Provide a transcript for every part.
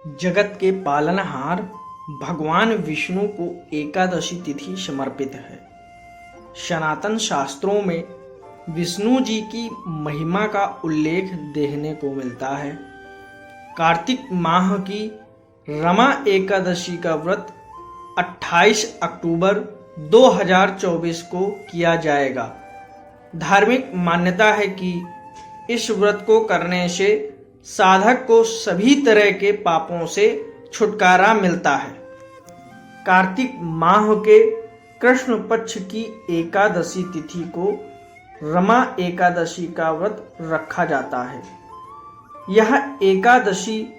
जगत के पालनहार भगवान विष्णु को एकादशी तिथि समर्पित है। सनातन शास्त्रों में विष्णु जी की महिमा का उल्लेख देखने को मिलता है। कार्तिक माह की रमा एकादशी का व्रत 28 अक्टूबर 2024 को किया जाएगा। धार्मिक मान्यता है कि इस व्रत को करने से साधक को सभी तरह के पापों से छुटकारा मिलता है। कार्तिक माह के कृष्ण पक्ष की एकादशी तिथि को रमा एकादशी का व्रत रखा जाता है। यह एकादशी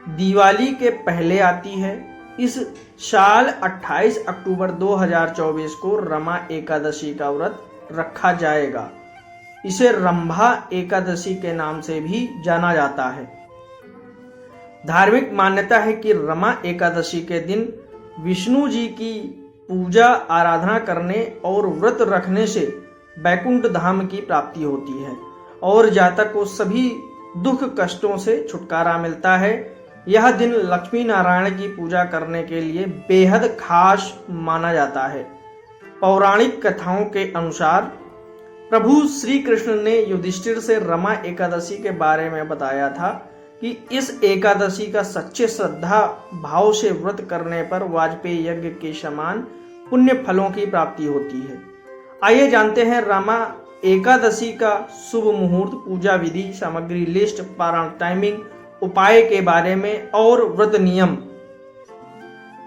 दिवाली के पहले आती है। इस साल 28 अक्टूबर 2024 को रमा एकादशी का व्रत रखा जाएगा। इसे रंभा एकादशी के नाम से भी जाना जाता है। धार्मिक मान्यता है कि रमा एकादशी के दिन विष्णु जी की पूजा आराधना करने और व्रत रखने से वैकुंठ धाम की प्राप्ति होती है और जातक को सभी दुख कष्टों से छुटकारा मिलता है। यह दिन लक्ष्मी नारायण की पूजा करने के लिए बेहद खास माना जाता है। पौराणिक कथाओं के अनुसार प्रभु श्री कृष्ण ने युधिष्ठिर से रमा एकादशी के बारे में बताया था कि इस एकादशी का सच्चे श्रद्धा भाव से व्रत करने पर वाजपेयी यज्ञ के समान पुण्य फलों की प्राप्ति होती है। आइए जानते हैं रमा एकादशी का शुभ मुहूर्त, पूजा विधि, सामग्री लिस्ट, पारण टाइमिंग, उपाय के बारे में और व्रत नियम।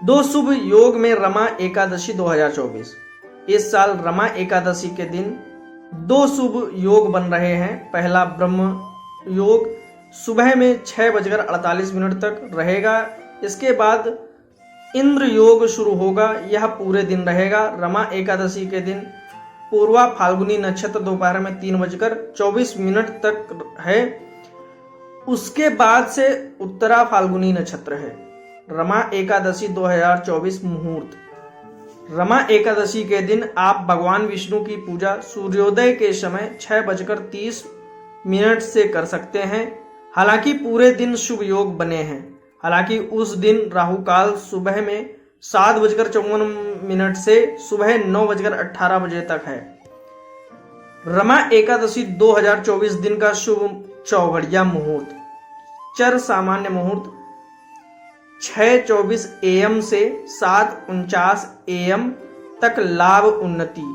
दो शुभ योग में रमा एकादशी 2024। इस साल रमा एकादशी के दिन दो शुभ योग बन रहे हैं। पहला ब्रह्म योग सुबह में 6:48 तक रहेगा। इसके बाद इंद्र योग शुरू होगा। यह पूरे दिन रहेगा। रमा एकादशी के दिन पूर्वा फाल्गुनी नक्षत्र दोपहर में 3:24 तक है। उसके बाद से उत्तरा फाल्गुनी नक्षत्र है। रमा एकादशी 2024 मुहूर्त। रमा एकादशी के दिन आप भगवान विष्णु की पूजा सूर्योदय के समय 6:30 से कर सकते हैं। हालांकि पूरे दिन शुभ योग बने हैं। हालांकि उस दिन राहु काल सुबह में 7:54 से सुबह 9:18 बजे तक है। रमा एकादशी 2024 दिन का शुभ चौघड़िया मुहूर्त। चर सामान्य मुहूर्त 6:24 AM से 7:49 AM तक लाभ उन्नति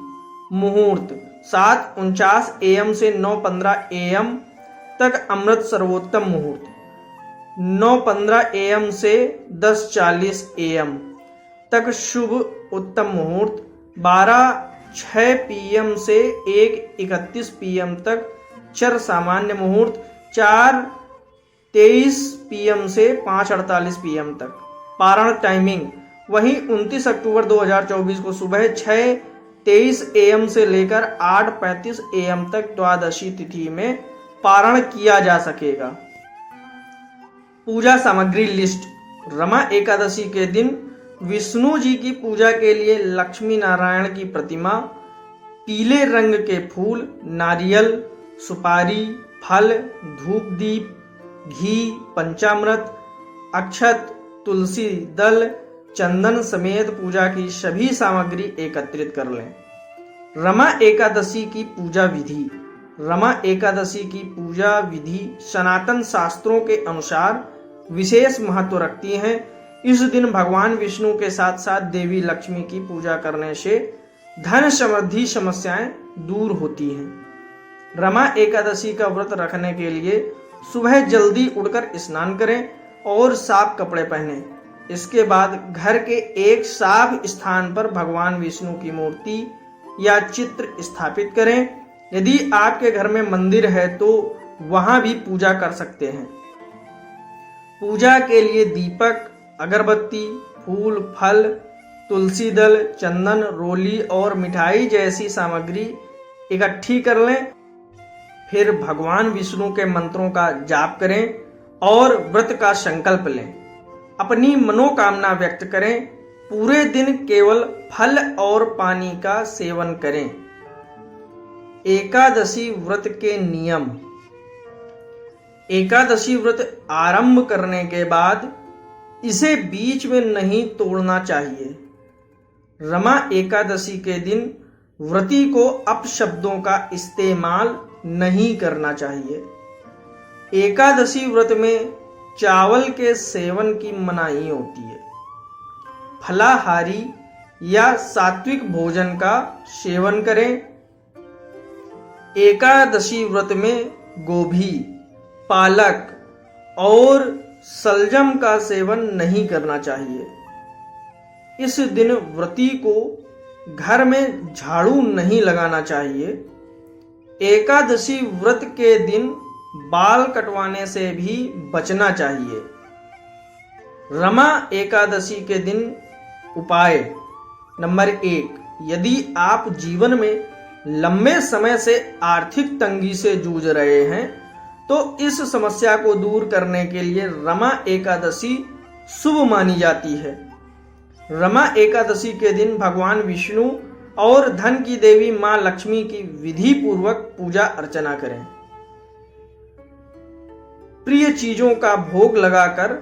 मुहूर्त। 7:49 AM से 9:15 AM तक अमृत सर्वोत्तम मुहूर्त। 9:15 AM से 10:40 AM तक शुभ उत्तम मुहूर्त। 12:06 PM से 1:31 PM तक चर सामान्य मुहूर्त। 4:23 PM से 5:48 PM तक पारण टाइमिंग। वहीं 29 अक्टूबर 2024 को सुबह 6:23 AM से लेकर 8:35 AM तक द्वादशी तिथि में पारण किया जा सकेगा। पूजा सामग्री लिस्ट। रमा एकादशी के दिन विष्णु जी की पूजा के लिए लक्ष्मी नारायण की प्रतिमा, पीले रंग के फूल, नारियल, सुपारी, फल, धूप दीप, घी, पंचामृत, अक्षत, तुलसी दल, चंदन समेत पूजा की सभी सामग्री एकत्रित कर लें। रमा एकादशी की पूजा विधि। रमा एकादशी की पूजा विधि सनातन शास्त्रों के अनुसार विशेष महत्व रखती है। इस दिन भगवान विष्णु के साथ साथ देवी लक्ष्मी की पूजा करने से धन समृद्धि समस्याएं दूर होती हैं। रमा एकादशी का व्रत रखने के लिए सुबह जल्दी उठकर स्नान करें और साफ कपड़े पहनें। इसके बाद घर के एक साफ स्थान पर भगवान विष्णु की मूर्ति या चित्र स्थापित करें। यदि आपके घर में मंदिर है तो वहां भी पूजा कर सकते हैं। पूजा के लिए दीपक, अगरबत्ती, फूल, फल, तुलसी दल, चंदन, रोली और मिठाई जैसी सामग्री इकट्ठी कर लें। फिर भगवान विष्णु के मंत्रों का जाप करें और व्रत का संकल्प लें। अपनी मनोकामना व्यक्त करें। पूरे दिन केवल फल और पानी का सेवन करें। एकादशी व्रत के नियम। एकादशी व्रत आरंभ करने के बाद इसे बीच में नहीं तोड़ना चाहिए। रमा एकादशी के दिन व्रती को अपशब्दों का इस्तेमाल नहीं करना चाहिए। एकादशी व्रत में चावल के सेवन की मनाही होती है। फलाहारी या सात्विक भोजन का सेवन करें। एकादशी व्रत में गोभी, पालक और सलजम का सेवन नहीं करना चाहिए। इस दिन व्रती को घर में झाड़ू नहीं लगाना चाहिए। एकादशी व्रत के दिन बाल कटवाने से भी बचना चाहिए। रमा एकादशी के दिन उपाय नंबर 1, यदि आप जीवन में लंबे समय से आर्थिक तंगी से जूझ रहे हैं तो इस समस्या को दूर करने के लिए रमा एकादशी शुभ मानी जाती है। रमा एकादशी के दिन भगवान विष्णु और धन की देवी मां लक्ष्मी की विधि पूर्वक पूजा अर्चना करें। प्रिय चीजों का भोग लगाकर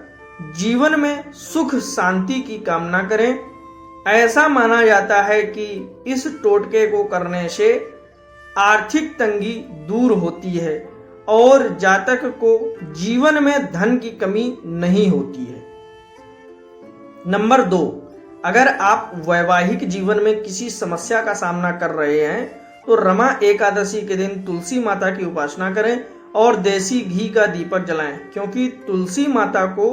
जीवन में सुख शांति की कामना करें। ऐसा माना जाता है कि इस टोटके को करने से आर्थिक तंगी दूर होती है और जातक को जीवन में धन की कमी नहीं होती है। नंबर 2, अगर आप वैवाहिक जीवन में किसी समस्या का सामना कर रहे हैं तो रमा एकादशी के दिन तुलसी माता की उपासना करें और देसी घी का दीपक जलाएं, क्योंकि तुलसी माता को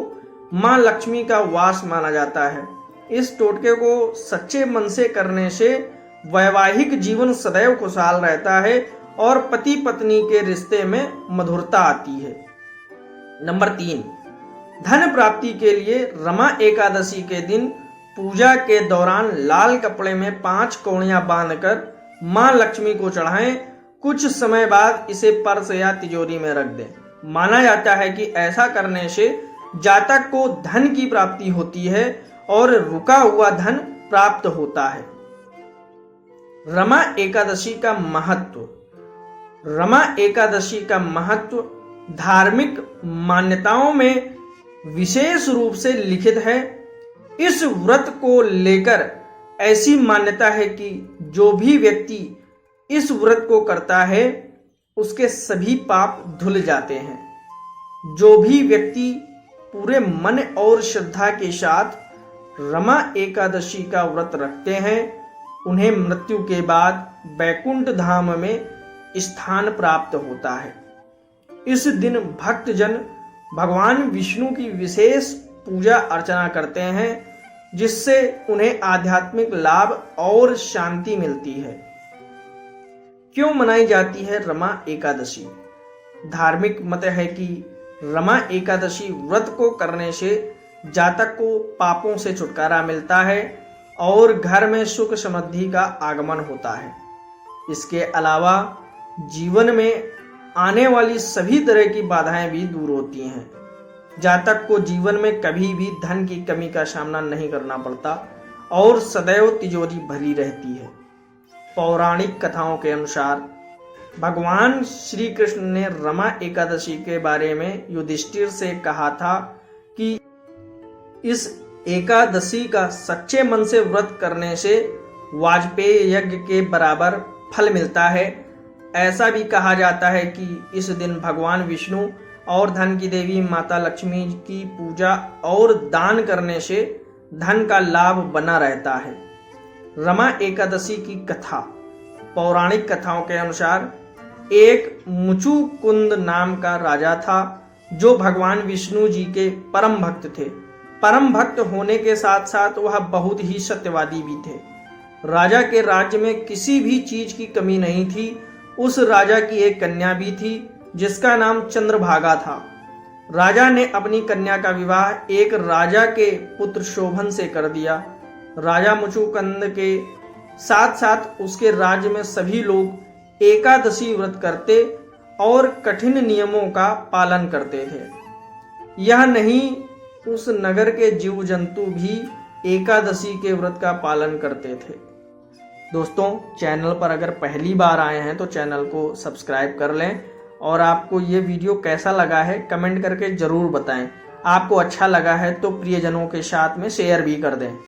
मां लक्ष्मी का वास माना जाता है। इस टोटके को सच्चे मन से करने से वैवाहिक जीवन सदैव खुशहाल रहता है और पति पत्नी के रिश्ते में मधुरता आती है। नंबर 3, धन प्राप्ति के लिए रमा एकादशी के दिन पूजा के दौरान लाल कपड़े में 5 कौड़ियां बांधकर मां लक्ष्मी को चढ़ाएं। कुछ समय बाद इसे पर्स या तिजोरी में रख दें। माना जाता है कि ऐसा करने से जातक को धन की प्राप्ति होती है और रुका हुआ धन प्राप्त होता है। रमा एकादशी का महत्व। रमा एकादशी का महत्व धार्मिक मान्यताओं में विशेष रूप से लिखित है। इस व्रत को लेकर ऐसी मान्यता है कि जो भी व्यक्ति इस व्रत को करता है उसके सभी पाप धुल जाते हैं। जो भी व्यक्ति पूरे मन और श्रद्धा के साथ रमा एकादशी का व्रत रखते हैं उन्हें मृत्यु के बाद बैकुंठ धाम में स्थान प्राप्त होता है। इस दिन भक्तजन भगवान विष्णु की विशेष पूजा अर्चना करते हैं जिससे उन्हें आध्यात्मिक लाभ और शांति मिलती है। क्यों मनाई जाती है रमा एकादशी? धार्मिक मत है कि रमा एकादशी व्रत को करने से जातक को पापों से छुटकारा मिलता है और घर में सुख समृद्धि का आगमन होता है। इसके अलावा जीवन में आने वाली सभी तरह की बाधाएं भी दूर होती हैं। जातक को जीवन में कभी भी धन की कमी का सामना नहीं करना पड़ता और सदैव तिजोरी भरी रहती है। पौराणिक कथाओं के अनुसार भगवान श्री कृष्ण ने रमा एकादशी के बारे में युधिष्ठिर से कहा था कि इस एकादशी का सच्चे मन से व्रत करने से वाजपेय यज्ञ के बराबर फल मिलता है। ऐसा भी कहा जाता है कि इस दिन भगवान विष्णु और धन की देवी माता लक्ष्मी की पूजा और दान करने से धन का लाभ बना रहता है। रमा एकादशी की कथा। पौराणिक कथाओं के अनुसार एक मुचुकुंद नाम का राजा था जो भगवान विष्णु जी के परम भक्त थे। परम भक्त होने के साथ साथ वह बहुत ही सत्यवादी भी थे। राजा के राज्य में किसी भी चीज की कमी नहीं थी। उस राजा की एक कन्या भी थी जिसका नाम चंद्रभागा था। राजा ने अपनी कन्या का विवाह एक राजा के पुत्र शोभन से कर दिया। राजा मुचुकुंद के साथ साथ उसके राज्य में सभी लोग एकादशी व्रत करते और कठिन नियमों का पालन करते थे। यह नहीं, उस नगर के जीव जंतु भी एकादशी के व्रत का पालन करते थे। दोस्तों, चैनल पर अगर पहली बार आए हैं तो चैनल को सब्सक्राइब कर लें और आपको ये वीडियो कैसा लगा है कमेंट करके ज़रूर बताएं। आपको अच्छा लगा है तो प्रियजनों के साथ में शेयर भी कर दें।